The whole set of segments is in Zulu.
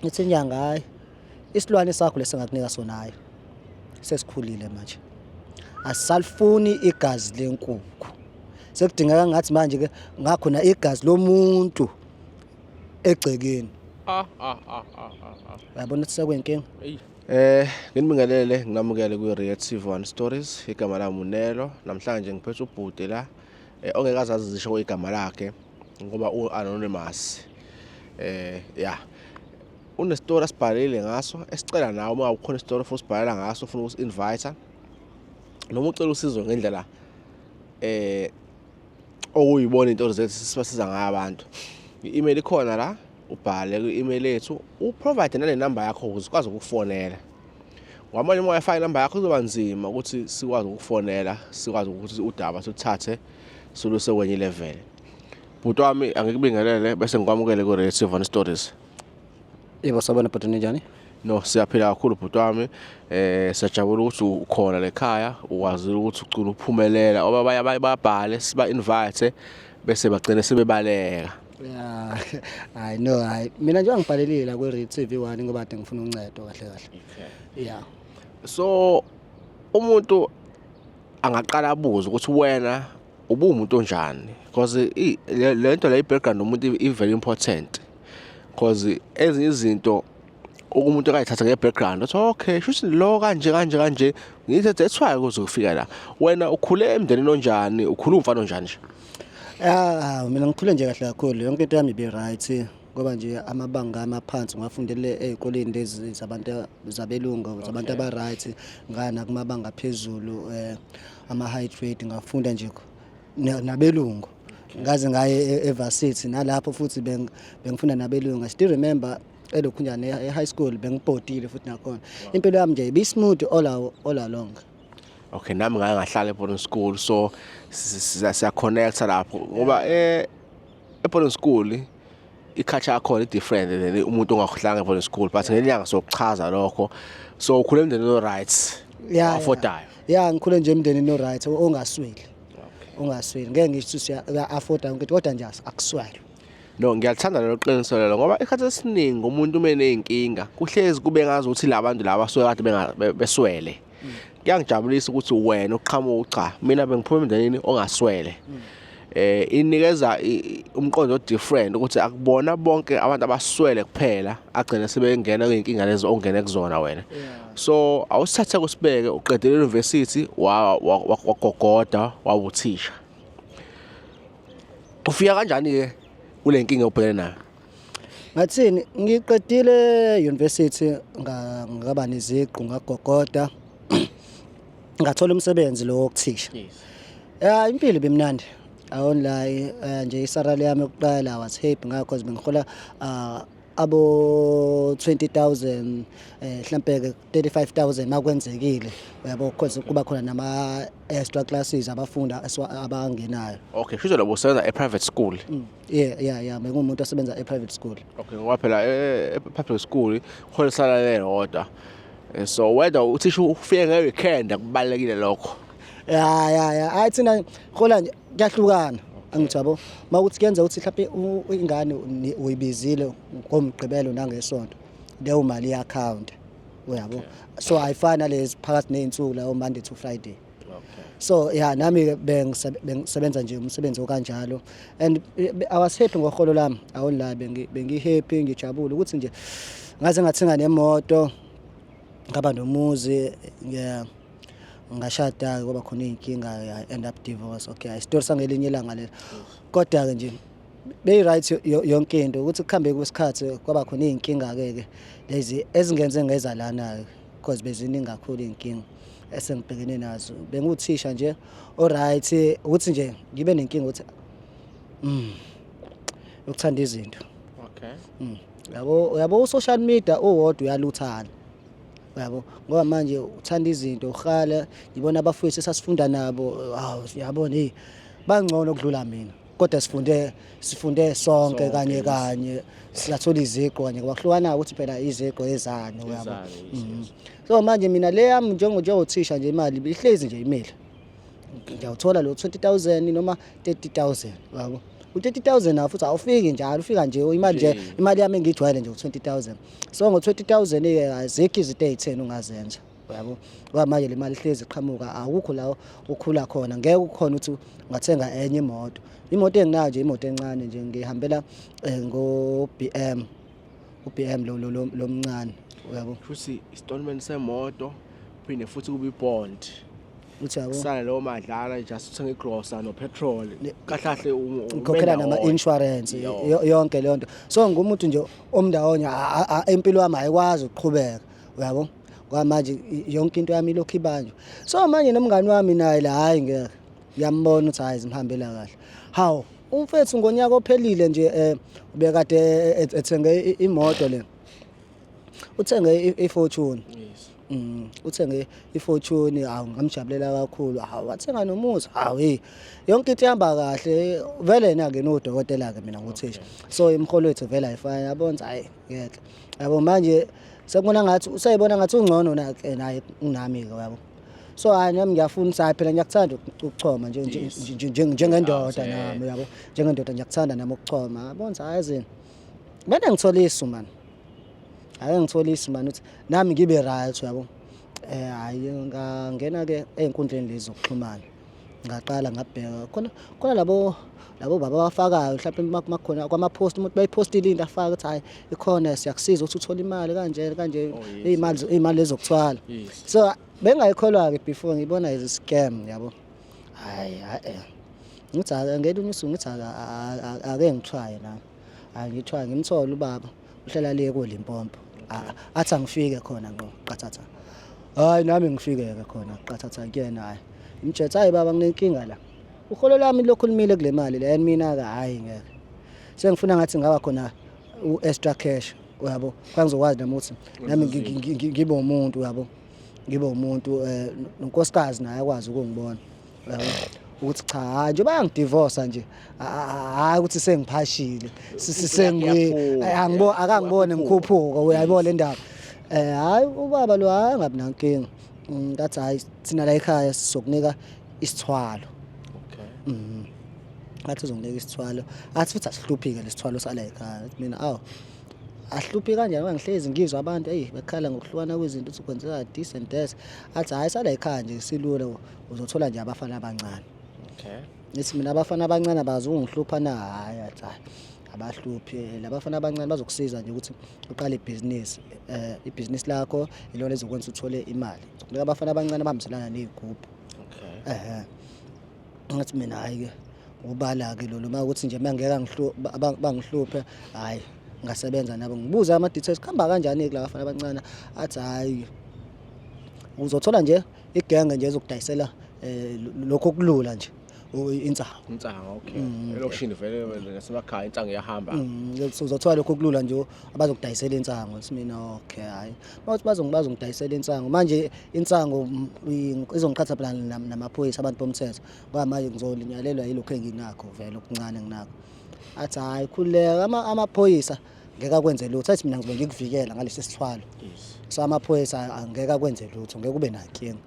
Ngithi inyanga hayi isilwane sakho lesingakunika sona hayi sesikhulile manje asalifuni igazi lenkukhu sekudingeka ngathi manje ke ngakhona igazi lomuntu egcekeni yabona ukuthi sekwenkinga Nginibingelele nginamukele ku-Reactive One Stories igama lami uNelo namhlanje ngiphethe ubhuti la ongekazazi zisho igama lakhe ngoba u-anonymous une-story asibhalile ngaso esicela nawe uma ukhona i-story ufuna usibhalela ngaso ufuna usi-invite noma ucela usizo ngendlela okuyibona into zethu sibasiza ngayo abantu i-email ikhona la ubhale ku-email yethu uprovide nale number yakho ukuze ukwazi ukufonela ngamanye uma uyafaka inamba yakho kuzoba nzima ukuthi sikwazi ukufonela sikwazi ukuthi udaba sithathe soluse kwenye level. Bhuti wami angikubingelele bese ngikwamukele ku-Reactive One Stories. Yebo sabona bhuti njani? No siyaphila kakhulu bhuti wami siyajabula ukuthi ukhona lekhaya ukwazi ukuthi ucula uphumelela oba bayabhale siba invite bese bagcine sebebaleka. Yeah, I know. Mina nje ngibhalelile ku-Reactive One ngoba ade ngifuna uncedo kahle kahle. Yeah. So umuntu angaqala abuze ukuthi wena ubumuntu onjani because lento la i-background umuntu i very important because ezinye izinto umuntu akayithatha nge-background uthi okay shuthi lo kanje ngithi that's why ukuze ukufika la wena ukhule emndenini onjani ukhule umfana onjani nje. Mina ngikhule nje kahle kakhulu yonke into yami ibe right ngoba nje amabanga amaphansi ngafundele ezikoleni lezi zabantu zabelungu zabantu aba right ngana kumabanga phezulu ama high grade ngafunda nje nabelungu ngaze ngaye eVarsity nalapho futhi bengifunda nabelungu. I still remember elokhunyana e-high school bengibhodile futhi nakhona impilo yami nje ibe smooth all along. Okay nami ngake ngahlala e-boarding school so siya connect lapho ngoba e-boarding school i-culture yakho different than umuntu ongahlanga e-boarding school but ngenyanga sokuchaza lokho so ukhule emndenini no rights affordayo. Yeah ngikhule nje emndenini no right ongasweli. Ungasweli ngeke ngisho siya afforda ukuthi kodwa nje akuswali. No ngiyathanda lelo qiniso lelo ngoba ikhathi esiningi umuntu uma enenkinga kuhlezi kube ngazi ukuthi labantu laba soke kade beswele. Kuyangijabulisa ukuthi wena uqhamuka cha mina bengiphuma emndenini ongaswele. Inikeza umqondo different ukuthi akubona bonke abantu abaswele kuphela agcina sebengena kwinkinga lezo ongene kuzona wena. So awusithathe kusibeke uqedela university wagogoda wawuthisha. Ufika kanjani ke kule nkinga ubhekene nayo? Ngathini ngiqedile university ngaba neziqu ngagogoda ngathola umsebenzi lo wokuthisha. Impilo bemnandi online nje isarali yami yokuqala was happy ngakho bengihola abo 20,000 mhlambe ke 35,000 makwenzekile yabo because kuba khona nama extra classes abafunda abangenayo. Okay shuthi labo usebenza e-private school. Yeah bengumuntu osebenza e-private school. Okay ngoba phela e-public school hola salary order so whether uthisha ufike nge-weekend akubalekile lokho. Hayi thina hola nje kuyahlukana angithi yabo mawuthi kuyenza ukuthi mhlawumbe ingane uyibizile ngomgqibelo nangesonto leyo mali ye-account uyabo so ayifana lezi phakathi nezinsuku la Monday to Friday. So nami bengisebenza nje umsebenzi okanjalo and I was happy ngoholo lami awona bengi happy ngijabule ukuthi nje ngaze ngathenga nemoto ngaba nomuzi ngashada ngoba khona inkinga end up divorce. Okay story sangelinye ilanga lelo kodwa ke nje be right yonke into ukuthi kuhambe kwesikhathi kwaba khona inkinga ke lezi ezingenze ngeza lana because beziningi kakhulu inkinga esengibhekene nazo benguthisha nje all right ukuthi nje ngibe nenkinga ukuthi ukuthanda izinto. Yabo social media owodwa uyaluthana yabo ngoba manje uthanda izinto uhala ngibona abafowethu sasifunda nabo yabona bangcono ukudlula mina kodwa sifunde sonke kanye siyathola iziqo kanye ngoba kuhlukana ukuthi phela iziqo ezani yabo. So manje mina le yami njengothisha nje imali bihlezi nje imile ngiyawuthola lo 20,000 noma 30,000 yabo u-30,000 nawo futhi awufiki njalo ufika nje imali yami engijwayele nje u-20,000 so ngo-20,000 azikho izinto ezi-10 ungazenza yabo ngoba manje le mali ihlezi iqhamuka awukho la ukhula khona ngeke ukhona ukuthi ungathenga enye imoto enginayo nje imoto encane nje ngihambela ngo-BM u-BM lo mncane yabo futhi installment semoto phinde futhi kube ibond uthi yabo sale lo madlala just uthenga igrosa no petrol kahlahle ukhokhela nama insurance yonke le nto so ngumuntu nje omndawonye impilo yami ayikwazi ukuqhubeka uyabo ngoba manje yonke into yami lokhu ibanjwe so manje nomngani wami naye la hayi ngeke ngiyambona ukuthi hayi zimhambela kahle hawo umfethu ngonyaka ophelile nje ubekade ethenge imoto le uthenge iFortune uthenge iFortune ngamjabulela kakhulu wathenga nomuzi yonke into ihamba kahle vele yena ke nodokotela ke mina nguthisha so imholo wethu vele ayifani yabona hayi ngeke yabo manje sekubona ngathi usayibona ngathi ungcono naye unami ke yabo so nami ngiyafuna ukuthi phela ngiyakuthanda ukuchoma njengendoda nami yabo njengendoda ngiyakuthanda nami ukuchoma yabona hayi zini bene ngitholisa man ake ngitholisa man ukuthi nami ngibe right yabo hayi ngangena ke einkundleni lezi zokuxhumana ngaqala ngabheka khona labo baba bafakayo mhlawumbe makukhona kwama-post umuntu bayipostile into afaka ukuthi hayi ikhona siyakusiza ukuthi uthole imali kanje iy'mali ezokuthwala so bengayikholwa-ke before ngibona as scam yabo hayi ngithi ngelinye usuku ngithi ake ngitry nami ngitry ngimthole ubaba uhlala le koLimpopo athi angifike khona ngqo qathatha hayi nami ngifike-ke khona qathatha kuyena hayi imjethe hayi baba nginenkinga la uholo lami lokhulumile kule mali le mina-ke hayi ngeke sengifuna ngathi ngaba khona u-extra cash yabo kwangizokwazi nami ukuthi nami ngibe umuntu yabo ngibe umuntu nonkosikazi naye akwazi ukungibona yabo ukuthi cha hayi nje bayangidivorce nje hayi ukuthi sengiphashile akangibone ngikhuphuka uyayibona le ndaba hayi ubaba lo hayi ngabi nankinga ngathi hayi thina la ekhaya sizokunika isithwalo ngathi uzonginika isithwalo athi futhi asihluphike lesithwalo sala ekhaya mina ahluphi kanjani ngoba ngihlezi ngizwa abantu bekhala ngokuhlukana kwezinto ukuthi kwenzeka this and that athi hayi sala ekhaya nje silula uzothola nje abafana abancane nithi mina abafana abancane abazokungihlupha na hayi athi abahluphi labafana abancane bazokusiza nje ukuthi uqale ibhizinisi lakho ilona ezokwenza uthole imali ngoba abafana abancane bahambiselana nezigubhu ngathi mina hayi ke ubala ke lo uma ukuthi nje mangeka bangihluphe hayi ngasebenza nabo ngibuza ama details khamba kanjani ke labafana abancane athi hayi uzothola nje igenge nje ezokudayisela lokho kulula nje intsango okay elokushini vele nasemakhaya intsango iyahamba uzothola lokho kulula nje abazokudayisela intsango simina okay hayi bathi bazongidayisela intsango manje intsango izongiqhatha plan namaphoyisa abantu bomthetho ngoba manje ngizolinyalelwa yilokho enginakho vele okuncane nginakho athi hayi khuleka amaphoyisa ngeke akwenze lutho athi mina ngizobe ngikuvikela ngalesi sithwalo so amaphoyisa angeke akwenze lutho ngeke ube nankinga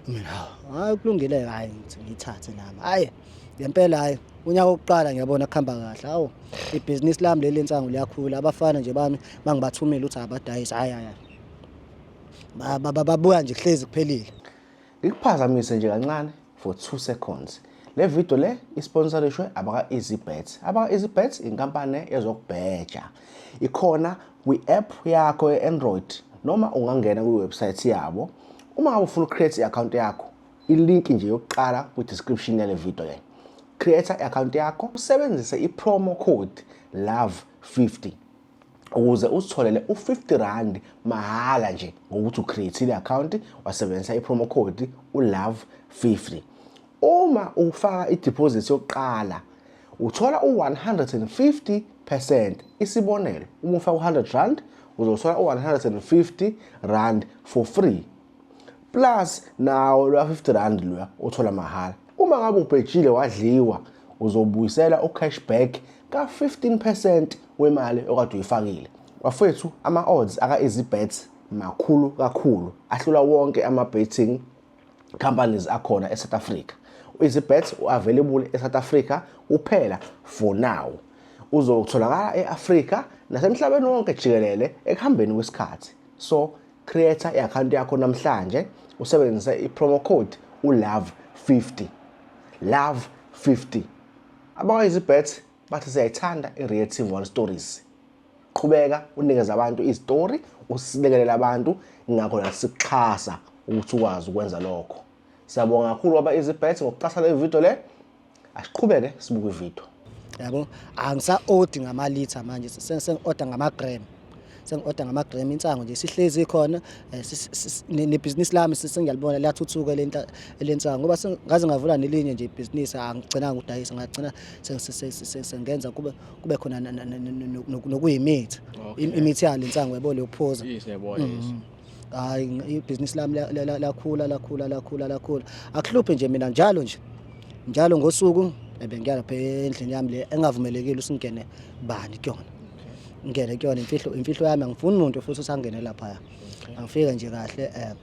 mina hayi kulungile hayi ngithathe nami hayi ngempela hayi unyaka wokuqala ngiyabona kuhamba kahle hawo ibhizinisi lami leli intsango liyakhula abafana nje bami mangibathumela uthi abadayisi hayi babuya nje kuhlezi kuphelile ngikuphazamise nje kancane for 2 seconds le video le isponsorishwe abaka EasyBet EasyBet inkampani ezokubheja ikhona kwi-app yakho ye-Android noma ungangena kwi-website yabo uma ufuna ucreate i-account yakho ilink nje yokuqala ku-description yale video le create i-account yakho usebenzise i-promo code LOVE50 ukuze usitholele u50 rand mahala nje ngokuthi ucreate i-account wasebenzisa i-promo code uLOVE50 uma ufaka i-deposit yokuqala uthola u150% isibonelo uma ufaka u100 rand uzothola u150 rand for free plus nawo lo 50 rand lo uthola mahala uma ngabe ubhejile wadliwa uzobuyisela ucashback ka15% wemali okade uyifakile bafethu ama-odds aka-EasyBet makhulu kakhulu ahlula wonke ama-betting companies akhona eSouth Africa EasyBet available eSouth Africa kuphela for now. Uzotholakala eAfrika nasemhlabeni wonke jikelele ekuhambeni kwesikhathi. So create i-account yakho namhlanje usebenzise i-promo code uLOVE50. LOVE50. Abakwa-EasyBet bathi siyayithanda i-Reactive One Stories. Qhubeka unikeza abantu izitori, usilekelela abantu ngakho nasikuxhasa ukuthi ukwazi ukwenza lokho. Siyabonga kakhulu aba-EasyBet ngokuxhasa le video le. Asiqhubeke sibuke ivideo. Yabo angisa-odi ngama-litre manje sengi-oda ngama-gram. Sengi-oda ngama-gram insango nje sihlezi khona nebhizinisi lami sengiyalibona liyathuthuka lensango ngoba ngaze ngavula nelinye nje ibhizinisi angigcinanga ukudayisa ngagcina sengenza kube khona nokuyimithi imithi yale nsango yabo leyophuza. Hayi ibhizinisi lami lakhula akuhluphe nje mina njalo ngosuku bengiyalapha endlini yami le engavumelekile usingene bani kuyona. Ngene kuyona imfihlo yami angifuni umuntu futhi usangene lapha. Angifika nje kahle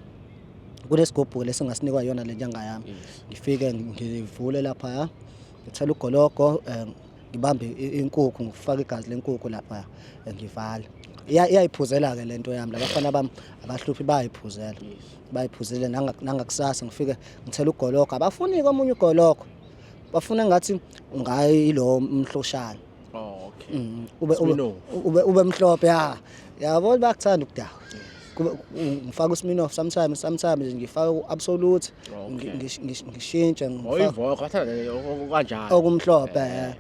kunesigubhu lesingasinikwa yona le nyanga yami. Ngifike ngivule lapha ngithela ugologo ngibambe inkukhu ngifaka igazi lenkukhu lapha ngivala. Iyayiphuzela ke lento yami labafana bami abahluphi bayiphuzela nangakusasa ngifike ngithela ugologo abafuni komunye ugologo bafuna ngathi ngayilo umhloshana. Ube mhlophe yabo bakuthanda ukudawa. Ngifaka uSminoff sometimes ngifaka uAbsolute ngishintsha ngifaka kanjalo okumhlophe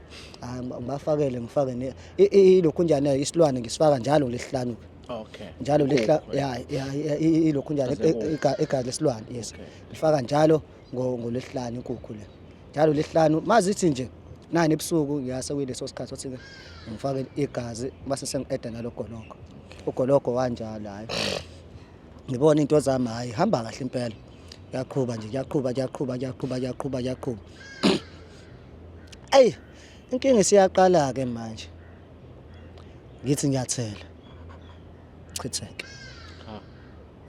ngibafakele ngifake ilokhunjana isilwane ngisifaka njalo lesihlanu. Njalo ilokhunjana igazi lesilwane yes ngifaka njalo ngolesihlanu inkukhu le njalo lesihlanu mazithi nje 9 ebusuku ngiyase kuleso sikhathi othi ngifake igazi base sengi-eda nalogoloko ugoloko wanjalo hayi ngibona into zami hayi hamba kahle impela yaqhubha nje yaqhubha ey inkinga siyaqala ke manje ngithi ngiyathela chitheke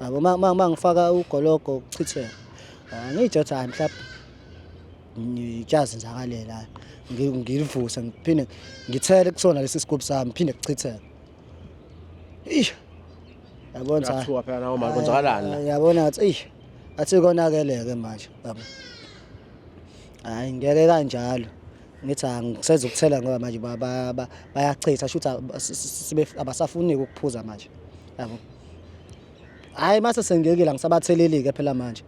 yabo mangifaka ugoloko chitheke ngiyijotha mhlawumbe ngijazi nzakalela ngivuse ngiphinde ngithele kusona lesi sigubhu sami phinde kuchitheke. Yabona Yathuka phela nawo manje kwenzakalani? Yabona athi konakeleke manje yabo. Hayi ngeke kanjalo. Ngithi angiseze ukuthela ngoba manje bayachitha shutha abasafuni ukuphuza manje. Yabo. Hayi mase sengiyekile ngisabatheleli ke phela manje.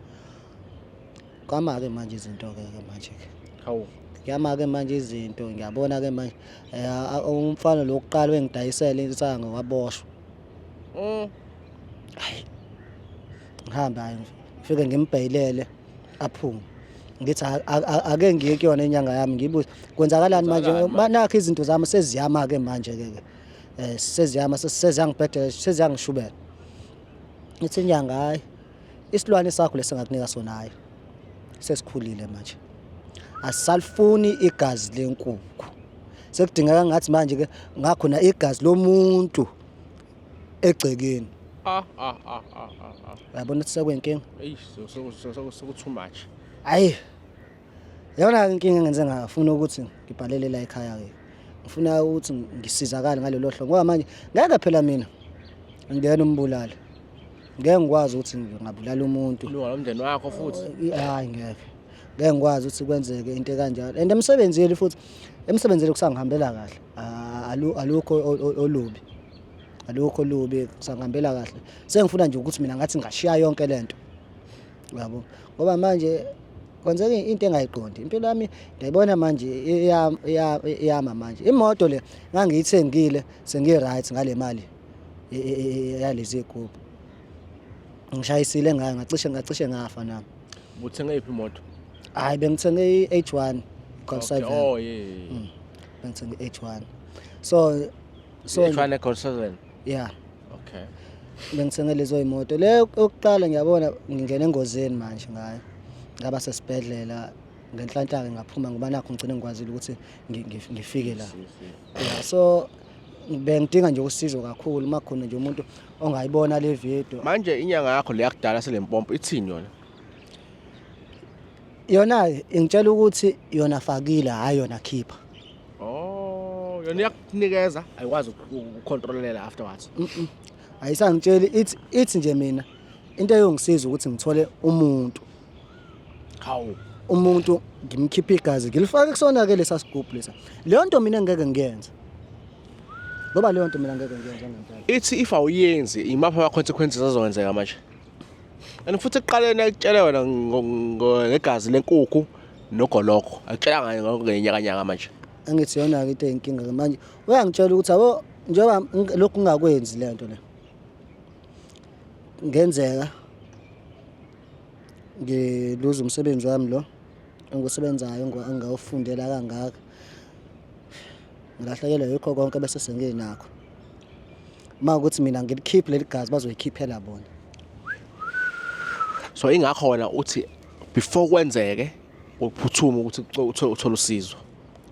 Kwama ke manje izinto ke manje ke. Hawu. Ngiyama ke manje izinto ngiyabona ke manje umfana lo kuqala wengidayisela insango waboshwa. Hayi. Ngihamba ngifike ngimbhayilele aphume. Ngithi ake ngiye kuyona inyanga yami ngibuze kwenzakalani manje nakho izinto zami seziyama ke manje ke. Seziyama seziyangibhedela seziyangishubela. Ngithi inyanga hayi isilwane sakho lesingakunika sona hayi. Sesikhulile manje. Asalifuni igazi lenkukhu. Sekudingeka ngathi manje ke ngakhona igazi lomuntu egcekeni. Yabona ukuthi sekwenkinga. So too much. Hayi. Yona inkinga engenze ngafuna ukuthi ngibhalele la ekhaya ke. Ngifuna ukuthi ngisizakale ngalelo hlobo ngoba manje ngeke phela mina ngiyena umbulali. Ngeke ngikwazi ukuthi ngingabulala umuntu. Ilunga lomndeni wakho futhi. Hayi ngeke. Ngeke ngikwazi ukuthi kwenzeke into kanjalo. And emsebenzini futhi emsebenzini kusangihambela kahle. Alukho olubi. Alukho olubi kusangihambela kahle. Sengifuna nje ukuthi mina ngathi ngashiya yonke lento. Yabo. Ngoba manje kwenzeka into engayiqondi. Impilo yami ngiyibona manje iyama manje. Imoto le ngangiyithengile sengi-right ngale mali yalezi igubhu. Ngishayisile ngayo ngacishe ngafa nami. Uthenge iphi imoto? Hayi bengithenge i-H1 Golf 7. Oh yeah. Bengithenge i-H1. So H1 Golf 7. Yeah. Okay. Bengithenge lezo imoto. Le yokuqala ngiyabona ngingena engozini manje ngayo. Ngaba sesibhedlela ngenhlanhla ngaphuma ngoba nakho ngicine ngikwazile ukuthi ngifike la. Yeah, so bengidinga nje usizo kakhulu makhona nje umuntu ongayibona le video. Manje inyanga yakho le yakudala selempompo ithini yona? yona ingitshela ukuthi yona fakile hayi yona khipha. Oh, yona iyakunikeza ayikwazi ukucontrolela afterwards. Ayisangitsheli ithi nje mina into eyongisiza ukuthi ngithole umuntu ngimkhiphe igazi ngilifake kusona ke lesa sigubhu lesa. Leyo nto mina ngeke ngiyenze. Ngoba leyo nto mina ngeke ngiyenze ngempela. Ithi if awuyenzi imapha ama consequences azokwenzeka manje. And futhi ekuqaleni akutshela wena ngegazi lenkukhu nogoloko. Akutshela ngenyakanyaka manje. Angithi yona ke into eyinkinga ke manje. Uyangitshela ukuthi abo njengoba lokhu ngingakwenzi le nto le. Ngenzeka ngiluza umsebenzi wami lo engisebenzayo engawufundela kangaka. Ngilahlekelwa yikho konke bese senginakho. Ukuthi mina ngilikhiphe leli gazi bazoyikhiphela bona. So ingakho wena uthi before kwenzeke ukuphuthuma ukuthi uthole usizo.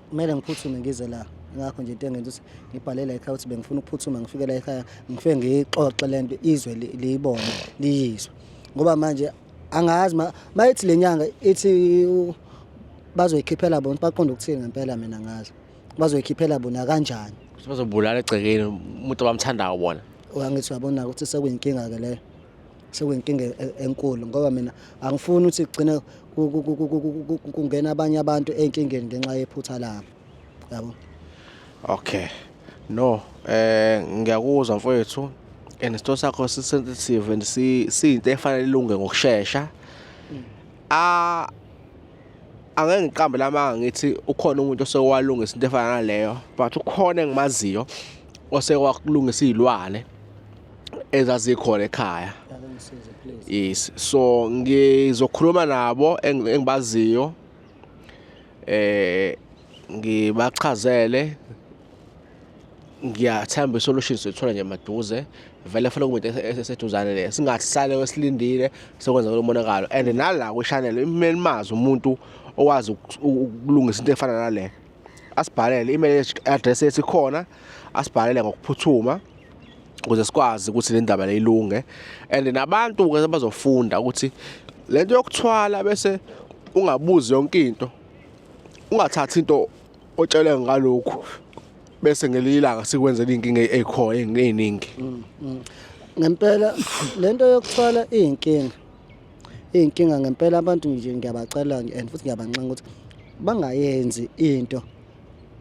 Kumele ngiphuthume ngize la. Ngakho nje into engenza ukuthi ngibhalele ekhaya ukuthi bengifuna ukuphuthuma ngifike la ekhaya ngifike ngixoxe lento izwe liyibone liyizwe. Ngoba manje angazi mayithi lenyanga ithi bazoyikhiphela bona baqonda ukuthini ngempela mina ngazi. Bazoyikhiphela bona kanjani? Bazobulala egcekeni umuntu abamthandayo bona. Uyangithi uyabona ukuthi sekuyinkinga ke leyo. Sekuyinkinga enkulu ngoba mina angifuni ukuthi igcine kungena abanye abantu enkingeni ngenxa yephutha lami. Yabo. Okay. No, ngiyakuzwa mfowethu. And isitho sakho sensitive and siyinto efanele ilunge ngokusheshsha. Angeke ngiqambe lamanga ngithi ukhona umuntu osewalungisa into efana naleyo, but ukhona engimaziyo osewakulungisa izilwane ezazikhona ekhaya. Yes, so ngizokhuluma nabo engibaziyo ngibachazele ngiyathemba isolution sithola nje maduze vele fanele kumuntu eseduzane le singathi sale wesilindile sekwenza umonakalo and nala kwe-channel imeli mazi umuntu owazi ukulungisa into efana nale asibhalele email address ethi khona asibhalele ngokuphuthuma ukuze sikwazi ukuthi le ndaba leyilunge and nabantu ke bazofunda ukuthi lento yokuthwala bese ungabuzi yonke into ungathathi into otshele ngalokho bese ngelilanga sikwenzela inkinga ezikhona eziningi. Ngempela lento yokuthwala iyinkinga ngempela abantu nje ngiyabacela and futhi ngiyabanxenga ukuthi bangayenzi into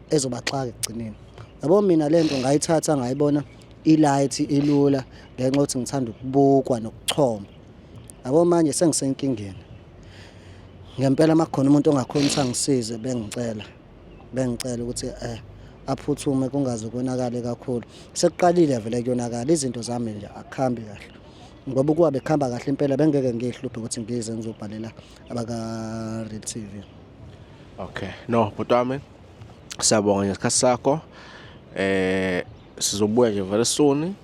ezobaxaka egcineni. Yabo mina lento ngayithatha ngayibona ilight ilula ngenxa ukuthi ngithanda ukubukwa nokuchoma. Yabo manje sengisenkingeni. Ngempela makhona umuntu ongakhona ukuthi angisize bengicela ukuthi aphuthume kungaze konakale kakhulu. Sekuqalile vele kuyonakala izinto zami nje akhambi kahle. Ngoba kuba bekhamba kahle impela bengeke ngihluphe ukuthi ngize ngizobhalela abaka Real TV. Okay. No, butwami siyabonga ngesikhathi sakho. Sizobuya nje very soon.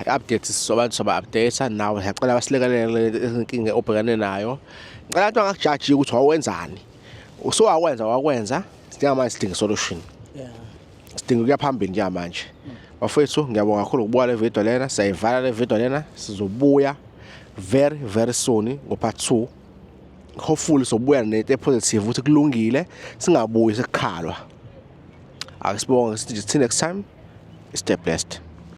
Updates sobantu soba-update nawe ngiyacela basilekelele inkinga obhekane nayo. Ngicela abantu angakujaji ukuthi wawenzani. Wakwenza sidinga sidinga solution. Sidinga ukuya phambili nje manje. Bafethu ngiyabonga kakhulu ukubuka le video lena, siyayivala le video lena, sizobuya very soon ngo-part 2. Hopefully sobuya nento positive ukuthi kulungile singabuyi sekukhalwa. Akusibonga sithi next time. Stay blessed.